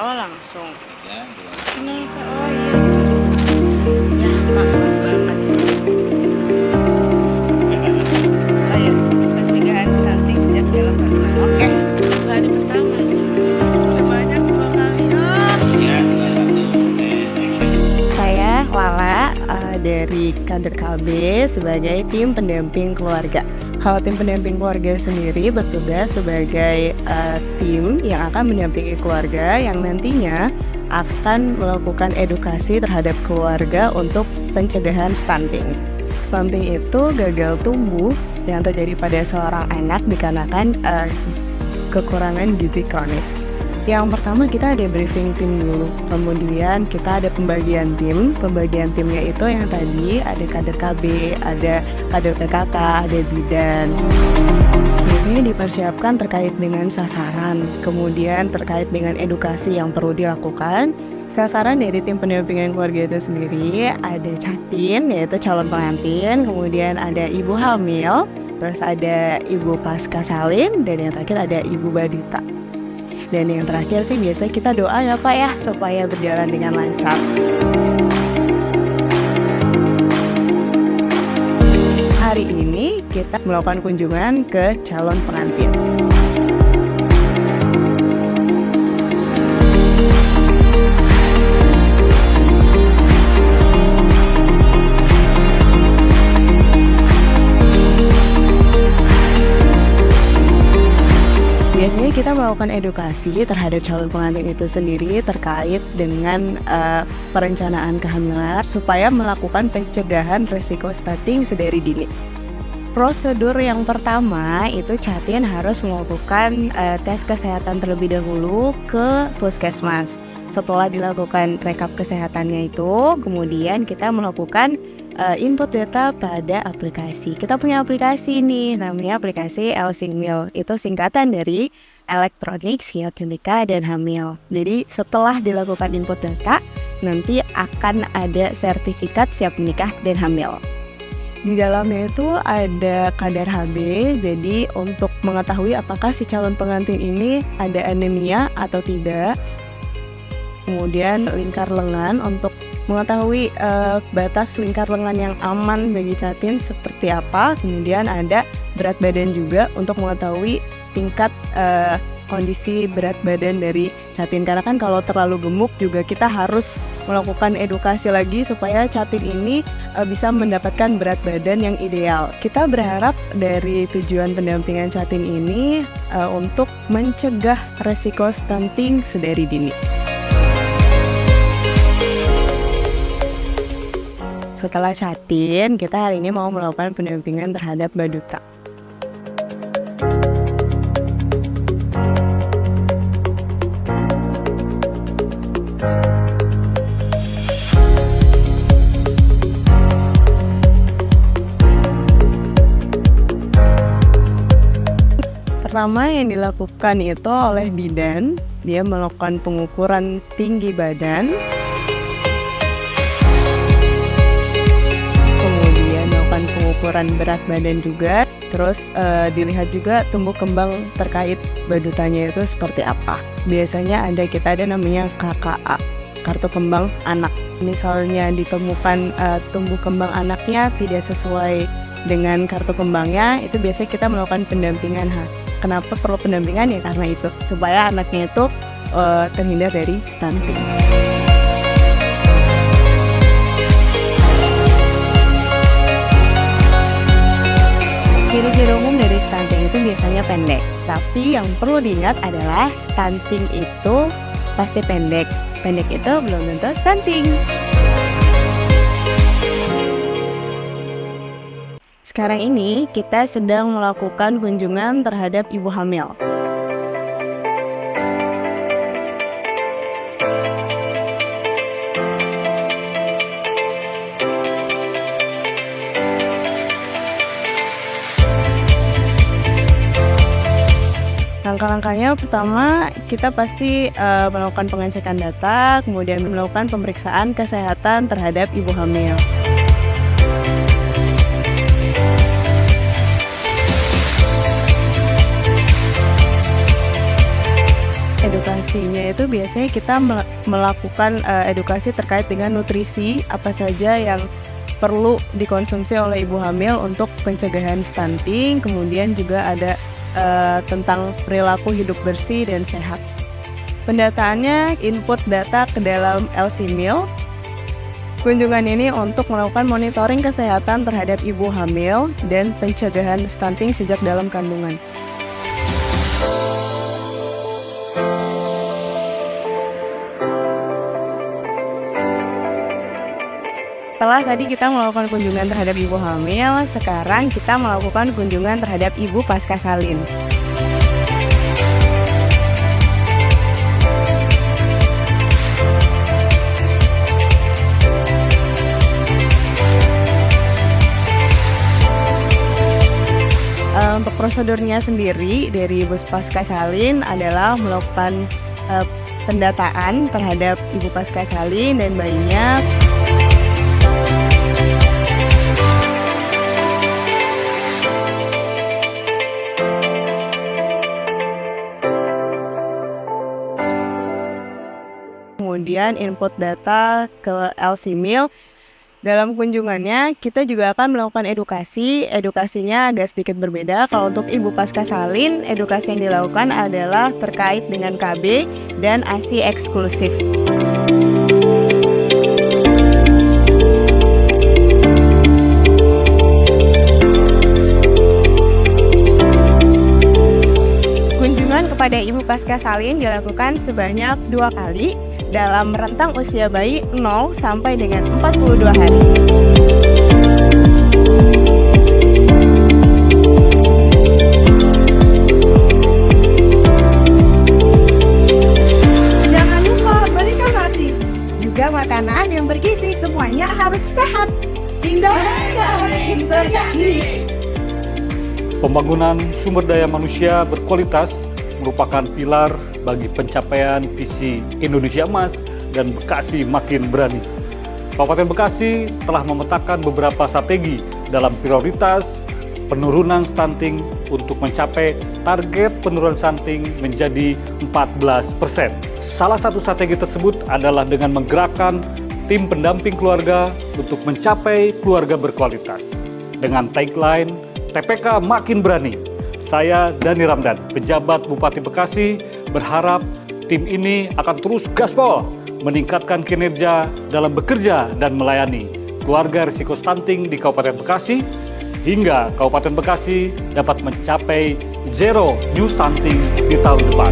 Oh langsung. Ya, dua. Kenapa? Oh iya, sorry. Ya maaf banget. Oh ya, pencegahan stunting sejak dalam kandungan. Oke, hari pertama sebanyak 2 kali. Oh. Ya, dua, satu. Action. Saya Lala dari kader KB sebagai tim pendamping keluarga. Kalau tim pendamping keluarga sendiri bertugas sebagai tim yang akan mendampingi keluarga yang nantinya akan melakukan edukasi terhadap keluarga untuk pencegahan stunting. Stunting itu gagal tumbuh yang terjadi pada seorang anak dikarenakan kekurangan gizi kronis. Yang pertama kita ada briefing tim dulu, kemudian kita ada pembagian tim. Pembagian timnya itu yang tadi ada kader KB, ada kader PKK, ada bidan. Biasanya dipersiapkan terkait dengan sasaran, kemudian terkait dengan edukasi yang perlu dilakukan. Sasaran dari tim pendampingan keluarga itu sendiri ada catin, yaitu calon pengantin, kemudian ada ibu hamil, terus ada ibu pasca salin, dan yang terakhir ada ibu balita. Dan yang terakhir sih biasanya kita doa ya Pak ya, supaya berjalan dengan lancar. Hari ini kita melakukan kunjungan ke calon pengantin. Biasanya kita melakukan edukasi terhadap calon pengantin itu sendiri terkait dengan perencanaan kehamilan supaya melakukan pencegahan risiko stunting sedari dini. Prosedur yang pertama itu catin harus melakukan tes kesehatan terlebih dahulu ke puskesmas. Setelah dilakukan rekap kesehatannya itu, kemudian kita melakukan input data pada aplikasi. Kita punya aplikasi nih, namanya aplikasi L-Singmil. Itu singkatan dari Elektronik Siap Nikah dan Hamil. Jadi setelah dilakukan input data, nanti akan ada sertifikat siap nikah dan hamil. Di dalamnya itu ada kadar HB, jadi untuk mengetahui apakah si calon pengantin ini ada anemia atau tidak. Kemudian lingkar lengan untuk mengetahui batas lingkar lengan yang aman bagi catin seperti apa. Kemudian ada berat badan juga untuk mengetahui tingkat kondisi berat badan dari catin. Karena kan kalau terlalu gemuk juga kita harus melakukan edukasi lagi supaya catin ini bisa mendapatkan berat badan yang ideal. Kita berharap dari tujuan pendampingan catin ini untuk mencegah resiko stunting sedari dini. Setelah catin, kita hari ini mau melakukan pendampingan terhadap baduta. Pertama yang dilakukan itu oleh bidan, dia melakukan pengukuran tinggi badan, pengukuran berat badan juga, terus dilihat juga tumbuh kembang terkait badutanya itu seperti apa. Biasanya kita ada namanya KKA, kartu kembang anak. Misalnya ditemukan tumbuh kembang anaknya tidak sesuai dengan kartu kembangnya, itu biasanya kita melakukan pendampingan. Kenapa perlu pendampingan? Ya karena itu, supaya anaknya itu terhindar dari stunting. Ciri-ciri umum dari stunting itu biasanya pendek, tapi yang perlu diingat adalah stunting itu pasti pendek. Pendek itu belum tentu stunting. Sekarang ini kita sedang melakukan kunjungan terhadap ibu hamil. Langkah-langkahnya pertama kita pasti melakukan pengecekan data, kemudian melakukan pemeriksaan kesehatan terhadap ibu hamil. Edukasinya itu biasanya kita melakukan edukasi terkait dengan nutrisi apa saja yang perlu dikonsumsi oleh ibu hamil untuk pencegahan stunting, kemudian juga ada tentang perilaku hidup bersih dan sehat. Pendataannya input data ke dalam LC-Meal. Kunjungan ini untuk melakukan monitoring kesehatan terhadap ibu hamil dan pencegahan stunting sejak dalam kandungan. Setelah tadi kita melakukan kunjungan terhadap ibu hamil, sekarang kita melakukan kunjungan terhadap ibu pasca salin. Untuk prosedurnya sendiri dari ibu pasca salin adalah melakukan pendataan terhadap ibu pasca salin dan bayinya. Kemudian input data ke LC-Meal. Dalam kunjungannya kita juga akan melakukan edukasi. Edukasinya agak sedikit berbeda. Kalau untuk ibu pasca salin, edukasi yang dilakukan adalah terkait dengan KB dan ASI eksklusif. Kunjungan kepada ibu pasca salin dilakukan sebanyak 2 kali dalam rentang usia bayi 0 sampai dengan 42 hari. Jangan lupa berikan nasi, juga makanan yang bergizi, semuanya harus sehat. Indonesia saling terjadi. Pembangunan sumber daya manusia berkualitas merupakan pilar bagi pencapaian visi Indonesia Emas dan Bekasi Makin Berani. Kabupaten Bekasi telah memetakan beberapa strategi dalam prioritas penurunan stunting untuk mencapai target penurunan stunting menjadi 14%. Salah satu strategi tersebut adalah dengan menggerakkan tim pendamping keluarga untuk mencapai keluarga berkualitas. Dengan tagline TPK Makin Berani, saya Dani Ramdan, pejabat Bupati Bekasi, berharap tim ini akan terus gaspol meningkatkan kinerja dalam bekerja dan melayani keluarga risiko stunting di Kabupaten Bekasi hingga Kabupaten Bekasi dapat mencapai zero new stunting di tahun depan.